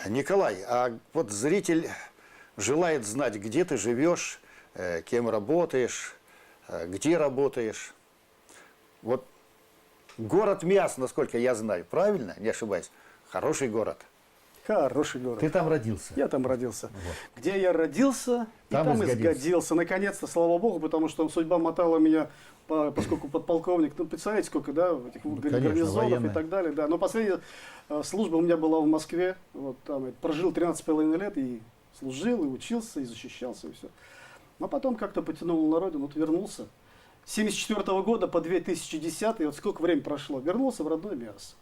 Николай, а вот зритель желает знать, где ты живешь, кем работаешь, где работаешь. Вот город Миасс, насколько я знаю, правильно? Не ошибаюсь. Хороший город. Хороший город. Ты там родился? Я там родился. Вот. Где я родился, Там и там изгодился. Наконец-то, слава богу, потому что судьба мотала меня, поскольку подполковник, ну, представляете, сколько, да, этих гарнизонов военная. и так далее. Да. Но последняя служба у меня была в Москве. Вот там я прожил 13,5 лет и служил, и учился, и защищался, и все. Но потом как-то потянул на родину, вот вернулся. С 1974 года по 2010, вот сколько времени прошло, вернулся в родной Миасс.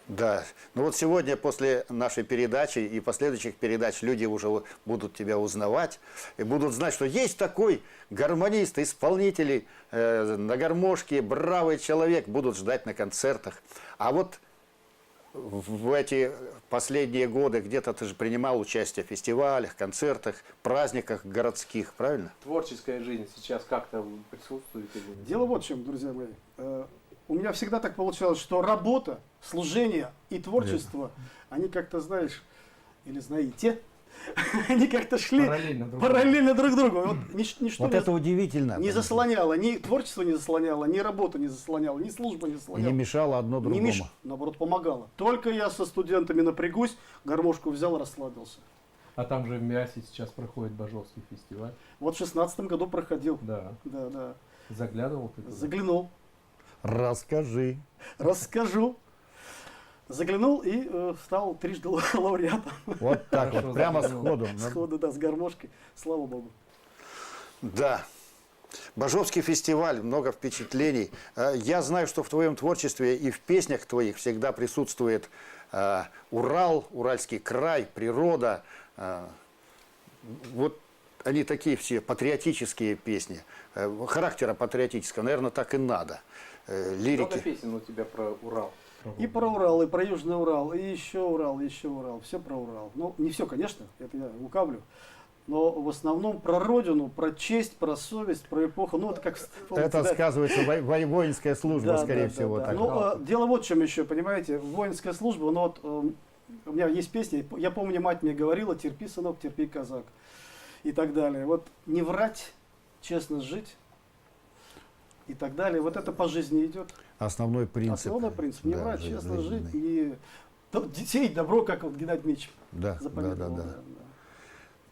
Да. Ну вот сегодня после нашей передачи и последующих передач люди уже будут тебя узнавать и будут знать, что есть такой гармонист, исполнитель на гармошке, бравый человек, будут ждать на концертах. А вот в эти последние годы где-то ты же принимал участие в фестивалях, концертах, праздниках городских, правильно? Творческая жизнь сейчас как-то присутствует или нет? Дело вот в чем, друзья мои. У меня всегда так получалось, что работа, служение и творчество, они как-то, знаешь, или знаете, они как-то шли параллельно друг другу. Вот ничто Вот это удивительно. не заслоняло, ни творчество не заслоняло, ни работа не заслоняла, ни служба не И заслоняла. не мешало одно другому. Наоборот, помогало. Только я со студентами напрягусь, гармошку взял, расслабился. А там же в Миассе сейчас проходит Бажовский фестиваль. Вот в 16-м году проходил. Да. Да. Заглядывал ты туда? Заглянул. Расскажи. Расскажу. Заглянул и стал трижды лауреатом. Вот так Хорошо, вот, прямо заглянул. сходу. Сходу, да, с гармошкой. Слава богу. Да. Бажовский фестиваль, много впечатлений. Я знаю, что в твоем творчестве и в песнях твоих всегда присутствует Урал, Уральский край, природа. Вот они такие все патриотические песни. Характера патриотического, наверное, так и надо. Много Лирики. песен у тебя про Урал. И про Урал, и про Южный Урал, и еще Урал, и еще Урал. Все про Урал. Ну, не все, конечно, это я лукавлю. Но в основном про родину, про честь, про совесть, про эпоху. Ну, это как... Это да. сказывается воинская служба, скорее всего. Да. Так. Ну, дело вот в чем еще, понимаете, воинская служба, ну вот у меня есть песня, я помню, мать мне говорила: терпи, сынок, терпи, казак, и так далее. Вот не врать, честно жить и так далее. Вот это по жизни идет. Основной принцип. Основной принцип. Не Да, врать, честно жизненный. жить и сеять добро, как вот Геннадий Дмитриевич Да. запамятовал.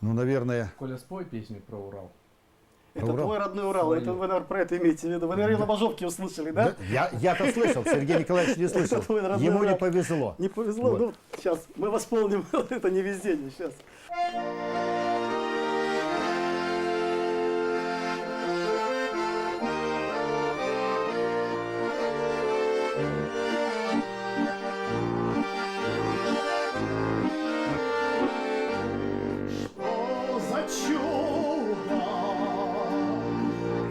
Ну, наверное, Коля, спой песню про Урал. Это Урал? твой родной Урал, Свою. это вы, наверное, про это имеете в виду. Вы, наверное, на Бажовке услышали, да? Я-то слышал, Сергей Николаевич не слышал. Это твой родной Ему не Урал. повезло. Не повезло, Вот. ну, сейчас мы восполним это невезение, сейчас. Что за чудо?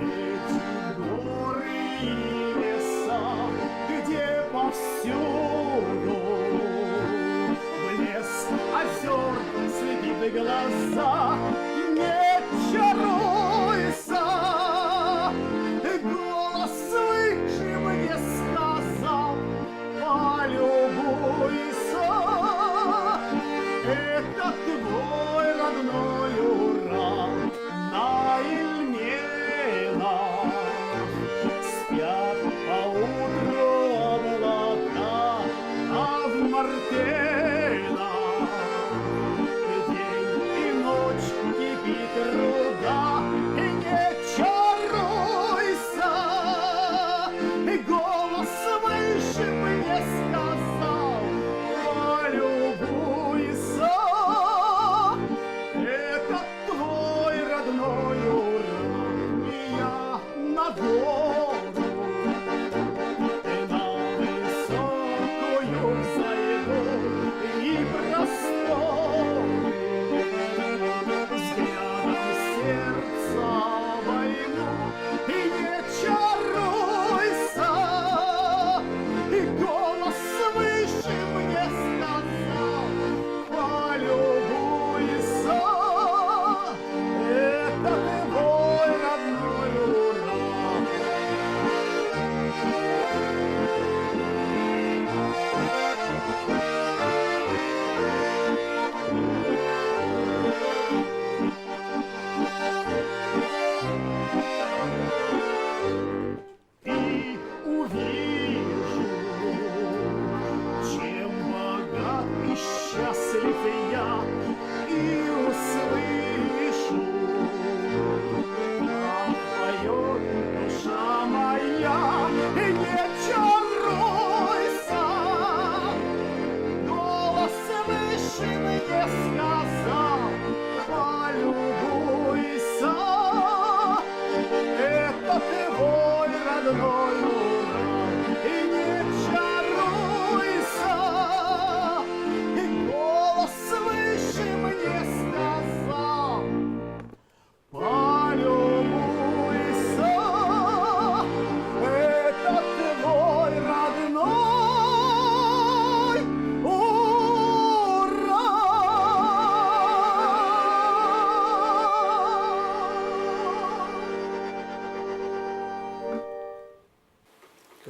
Эти горы и леса, где повсюду блеск озер слепит глаза. Не чаруйся, голос свыше мне сказал: полюбуйся. Это твой родной Урал на Ильменах. Спят поутру облака, а в Мартенах день и ночь кипит труда. И не чаруйся, голос выше мне сказал: полюбуйся. Это твой родной Урал, и я на гору, и на высокую взойду.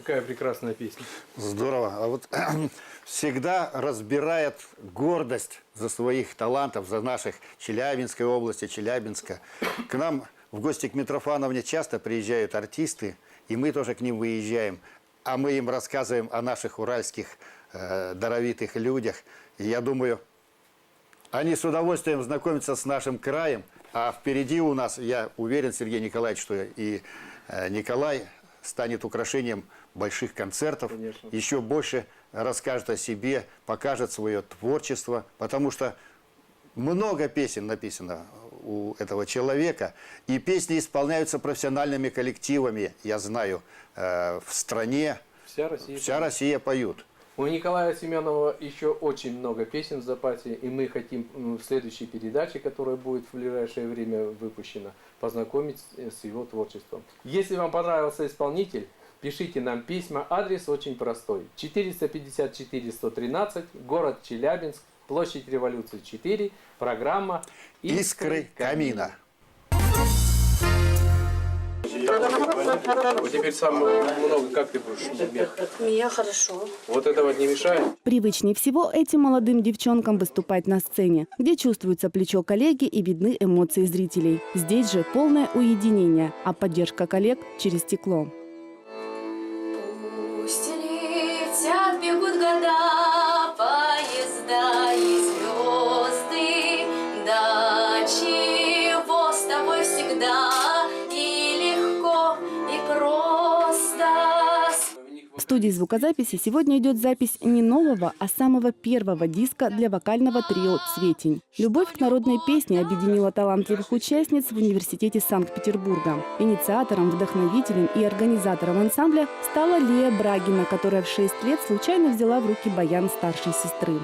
Какая прекрасная песня. Здорово. А вот всегда разбирает гордость за своих талантов, за наших Челябинской области, Челябинска. К нам в гости к Митрофановне часто приезжают артисты, и мы тоже к ним выезжаем. А мы им рассказываем о наших уральских даровитых людях. И я думаю, они с удовольствием знакомятся с нашим краем. А впереди у нас, я уверен, Сергей Николаевич, что и Николай станет украшением больших концертов. Конечно. Еще больше расскажет о себе, покажет свое творчество. Потому что много песен написано у этого человека. И песни исполняются профессиональными коллективами, я знаю, в стране. Вся Россия. Поют. У Николая Семенова еще очень много песен в запасе, и мы хотим в следующей передаче, которая будет в ближайшее время выпущена, познакомить с его творчеством. Если вам понравился исполнитель, пишите нам письма. Адрес очень простой. 454-113, город Челябинск, площадь Революции 4, программа «Искры камина». Вот теперь самое много, как ты будешь мех? Мне хорошо. Вот это вот не мешает? Привычнее всего этим молодым девчонкам выступать на сцене, где чувствуется плечо коллеги и видны эмоции зрителей. Здесь же полное уединение, а поддержка коллег через стекло. Пусть летят, бегут года, поезда и звезды, да чего с тобой всегда и легко, и просто. В студии звукозаписи сегодня идет запись не нового, а самого первого диска для вокального трио «Цветень». Любовь к народной песне объединила талантливых участниц в университете Санкт-Петербурга. Инициатором, вдохновителем и организатором ансамбля стала Лия Брагина, которая в 6 лет случайно взяла в руки баян старшей сестры.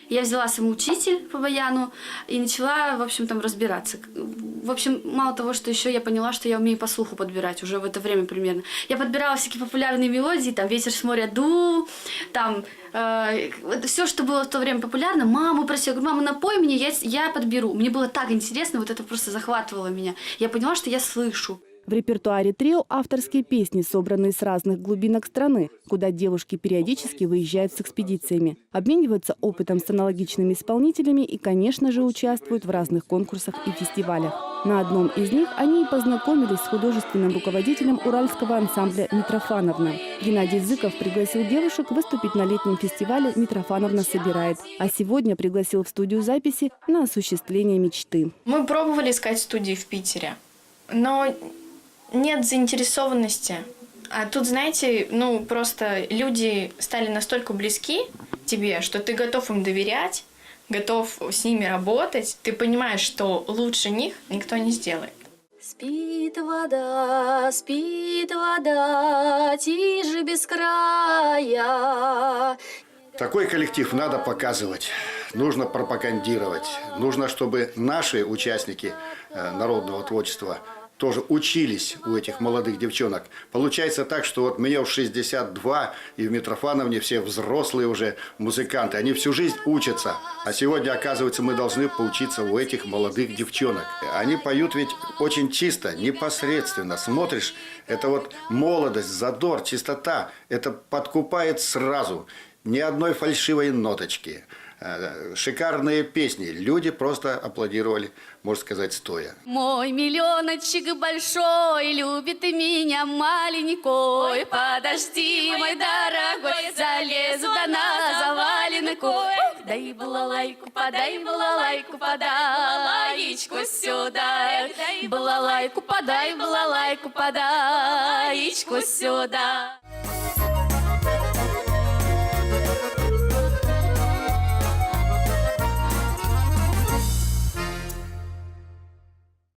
Я взяла самоучитель по баяну и начала, в общем, там разбираться. В общем, мало того, что еще я поняла, что я умею по слуху подбирать уже в это время примерно. Я подбирала всякие популярные мелодии, там «Ветер с моря дул», там все, что было в то время популярно. Маму просила, говорю, мама, напой мне, я подберу. Мне было так интересно, вот это просто захватывало меня. Я поняла, что я слышу. В репертуаре трио авторские песни, собранные с разных глубинок страны, куда девушки периодически выезжают с экспедициями, обмениваются опытом с аналогичными исполнителями и, конечно же, участвуют в разных конкурсах и фестивалях. На одном из них они и познакомились с художественным руководителем уральского ансамбля «Митрофановна». Геннадий Зыков пригласил девушек выступить на летнем фестивале «Митрофановна собирает», а сегодня пригласил в студию записи на осуществление мечты. Мы пробовали искать студии в Питере, но нет заинтересованности. А тут, знаете, просто люди стали настолько близки тебе, что ты готов им доверять, готов с ними работать. Ты понимаешь, что лучше них никто не сделает. Спит вода, тише без края. Такой коллектив надо показывать, нужно пропагандировать. Нужно, чтобы наши участники народного творчества тоже учились у этих молодых девчонок. Получается так, что вот мне в 62, и в Митрофановне все взрослые уже музыканты. Они всю жизнь учатся. А сегодня, оказывается, мы должны поучиться у этих молодых девчонок. Они поют ведь очень чисто, непосредственно. Смотришь, это вот молодость, задор, чистота. Это подкупает сразу. Ни одной фальшивой ноточки. Шикарные песни. Люди просто аплодировали, можно сказать, стоя. Мой миллионочек большой, любит и меня маленькой. Подожди, мой дорогой, залезу до на заваленный кой. Дай балалайку, подай балалайку, подаечку сюда. Балалайку, подай балалайку, подаечку сюда.